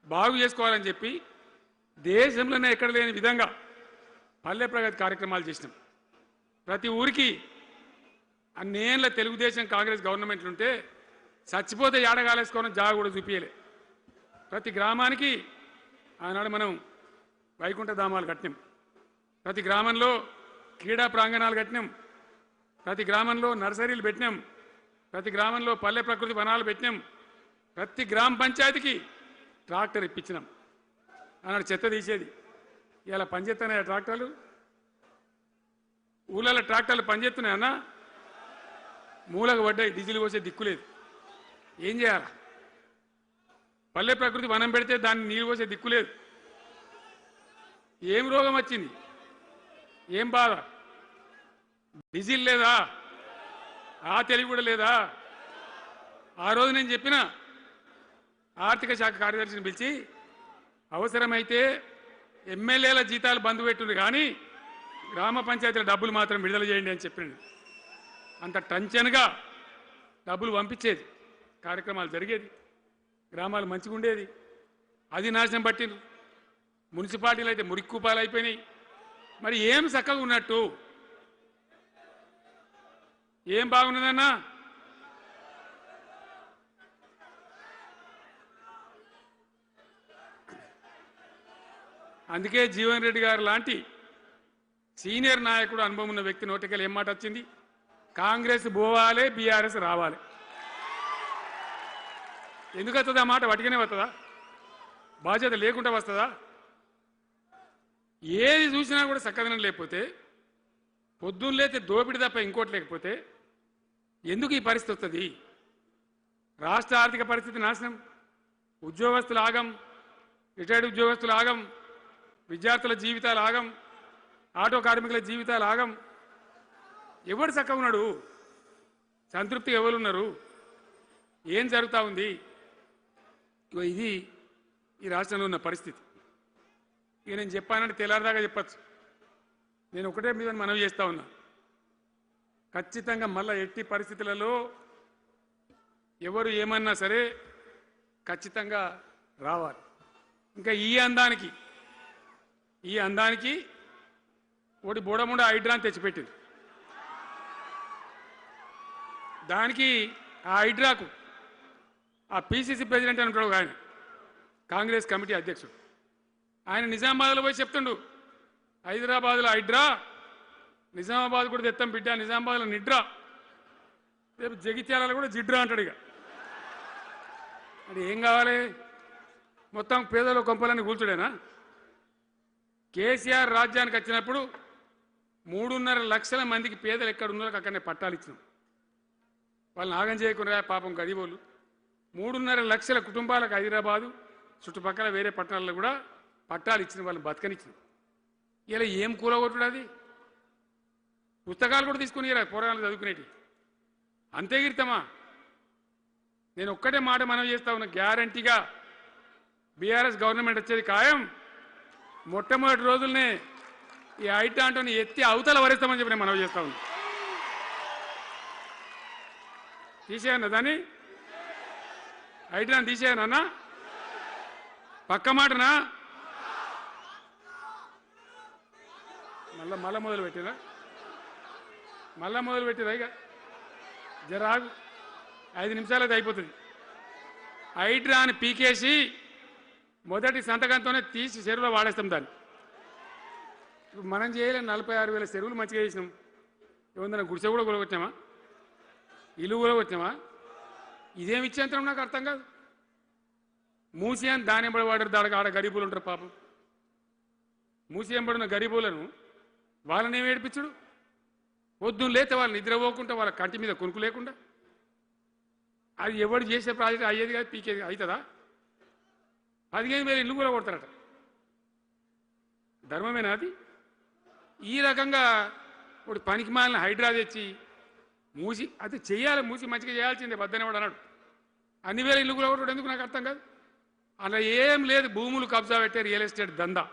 బాగు చేసుకోవాలని చెప్పి దేశంలోనే ఎక్కడ లేని విధంగా పల్లె ప్రగతి కార్యక్రమాలు చేసినాం. ప్రతి ఊరికి అన్నేళ్ళ తెలుగుదేశం కాంగ్రెస్ గవర్నమెంట్లు ఉంటే చచ్చిపోతే ఏడగాలేసుకోవడం జాగా కూడా చూపించలే. ప్రతి గ్రామానికి ఆనాడు మనం వైకుంఠ ధామాలు కట్టినాం. ప్రతి గ్రామంలో క్రీడా ప్రాంగణాలు కట్టినాం. ప్రతి గ్రామంలో నర్సరీలు పెట్టినాం. ప్రతి గ్రామంలో పల్లె ప్రకృతి వనాలు పెట్టినాం. ప్రతి గ్రామ పంచాయతీకి ట్రాక్టర్ ఇప్పించినాం. ఆనాడు చెత్త తీసేది. ఇలా పనిచేస్తున్నాయా ట్రాక్టర్లు? ఊళ్ళలో ట్రాక్టర్లు పనిచేస్తున్నాయన్నా? మూలకు పడ్డాయి, డీజిల్ పోసే దిక్కులేదు. ఏం చేయాలి? పల్లె ప్రకృతి వనం పెడితే దాన్ని నీళ్ళు పోసే దిక్కులేదు. ఏం రోగం వచ్చింది? ఏం బాధ? డీజిల్ లేదా? ఆ తెలివి కూడా లేదా? ఆ రోజు నేను చెప్పిన ఆర్థిక శాఖ కార్యదర్శిని పిలిచి అవసరమైతే ఎమ్మెల్యేల జీతాలు బంద్ పెట్టుంది కానీ గ్రామ పంచాయతీల డబ్బులు మాత్రం విడుదల చేయండి అని చెప్పిండు. అంత టెన్షన్గా డబ్బులు పంపించేది, కార్యక్రమాలు జరిగేది, గ్రామాలు మంచిగా ఉండేది. అది నాశనం పట్టిండ్రు. మున్సిపాలిటీలు అయితే మురిక్కుపాలు అయిపోయినాయి. మరి ఏం చక్కగా ఉన్నట్టు? ఏం బాగున్నదన్నా? అందుకే జీవన్ రెడ్డి గారు లాంటి సీనియర్ నాయకుడు, అనుభవం ఉన్న వ్యక్తి నోటికెళ్ళి ఏం మాట వచ్చింది? కాంగ్రెస్ పోవాలి, బీఆర్ఎస్ రావాలి. ఎందుకు వస్తుందా మాట? వటిగానే వస్తుందా? బాధ్యత లేకుండా వస్తుందా? ఏది చూసినా కూడా చక్కదనం లేకపోతే, పొద్దున్న లేతే దోపిడి తప్ప ఇంకోటి లేకపోతే ఎందుకు ఈ పరిస్థితి వస్తుంది? రాష్ట్ర ఆర్థిక పరిస్థితి నాశనం, ఉద్యోగస్తులు ఆగం, రిటైర్డ్ ఉద్యోగస్తులు ఆగం, విద్యార్థుల జీవితాలు ఆగం, ఆటో కార్మికుల జీవితాలు ఆగం. ఎవరు చక్కగా ఉన్నాడు? సంతృప్తి ఎవరున్నారు? ఏం జరుగుతూ ఉంది? ఇది ఈ రాష్ట్రంలో ఉన్న పరిస్థితి. ఇక నేను చెప్పానంటే తెల్లారదాకా చెప్పచ్చు. నేను ఒకటే మీద మనవి చేస్తా ఉన్నా, ఖచ్చితంగా మళ్ళీ ఎట్టి పరిస్థితులలో ఎవరు ఏమన్నా సరే ఖచ్చితంగా రావాలి. ఇంకా ఈ అందానికి ఒకటి బోడముండ హైడ్రాని తెచ్చిపెట్టింది. దానికి ఆ హైడ్రాకు ఆ పిసిసి ప్రెసిడెంట్ అని ఉంటాడు ఆయన, కాంగ్రెస్ కమిటీ అధ్యక్షుడు, ఆయన నిజామాబాద్లో పోయి చెప్తుండు, హైదరాబాద్లో హైడ్రా, నిజామాబాద్ కూడా తెత్తం బిడ్డ, నిజామాబాద్లో నిడ్రా, రేపు జగిత్యాలలో కూడా జిడ్రా అంటాడు. ఇక అది ఏం కావాలి? మొత్తం పేదల కొంపలన్నీ కూల్చుడేనా? కేసీఆర్ రాజ్యానికి వచ్చినప్పుడు 3.5 లక్షల మందికి పేదలు ఎక్కడ ఉన్నారో అక్కడనే పట్టాలు ఇచ్చినాం. వాళ్ళని ఆగం చేయకుండా పాపం గదిబోళ్ళు 3.5 లక్షల కుటుంబాలకు హైదరాబాదు చుట్టుపక్కల వేరే పట్టణాల్లో కూడా పట్టాలు ఇచ్చిన వాళ్ళని బతకనిచ్చినాం. ఇలా ఏం కూలగొట్టుడు? అది పుస్తకాలు కూడా తీసుకుని పోరాటాలు చదువుకునేటి అంతే గిరితమా? నేను ఒక్కటే మాట మనవి చేస్తా ఉన్నా, గ్యారంటీగా బీఆర్ఎస్ గవర్నమెంట్ వచ్చేది ఖాయం. మొట్టమొదటి రోజులనే ఈ ఐటాంటోని ఎత్తి అవతల వరేస్తామని చెప్పి నేను మనవి చేస్తా ఉన్నా. తీసేయన్నా దాన్ని, ఐటాన్ని తీసేయనన్నా? పక్క మాటనా? మళ్ళా మొదలు పెట్టిరా? ఇక జరాగు, 5 నిమిషాలు అది అయిపోతుంది. హైడ్రాని పీకేసి మొదటి సంతకంతోనే తీసి చెరువులో వాడేస్తాం దాన్ని. ఇప్పుడు మనం చేయలేం. 46,000 చెరువులు మంచిగా చేసినాం. ఏమన్నా గుడిసె కూడా కూలగొచ్చామా? ఇల్లు కూలగొచ్చామా? ఇదేమి ఇచ్చేంతరం నాకు అర్థం కాదు. మూసి అని దాని ఎంబడి వాడారు, దానికి ఆడ గరీబులు ఉంటారు పాపం. మూసి ఎంబడిన గరీబులను వాళ్ళని ఏమి ఏడిపించుడు? పొద్దున్న లేతే వాళ్ళు నిద్రపోకుండా, వాళ్ళ కంటి మీద కొనుక్కు లేకుండా, అది ఎవడు చేసే ప్రాజెక్ట్ అయ్యేది కాదు, పీకేది అవుతుందా? 15,000 ఇల్లు కూడా కొడతారట. ధర్మమేనా అది? ఈ రకంగా ఒక పనికి మాలిన హైడ్రా తెచ్చి మూసి అది చెయ్యాలి, మూసి మంచిగా చేయాల్సిందే వద్దనే వాడు అన్నాడు. అన్ని వేల ఇల్లు కూడా కొట్టడం ఎందుకు నాకు అర్థం కాదు. అలా ఏం లేదు, భూములు కబ్జా పెట్టే రియల్ ఎస్టేట్ దందా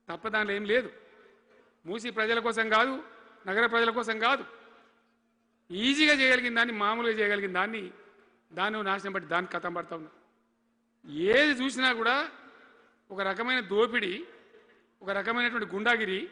తప్ప దానిలో ఏం లేదు. మూసి ప్రజల కోసం కాదు, నగర ప్రజల కోసం కాదు, ఈజీగా చేయగలిగిన దాన్ని, మామూలుగా చేయగలిగిన దాన్ని నాశనం బట్టి దానికి కథం పడతా ఉన్నా. ఏది చూసినా కూడా ఒక రకమైన దోపిడీ, ఒక రకమైనటువంటి గుండాగిరి,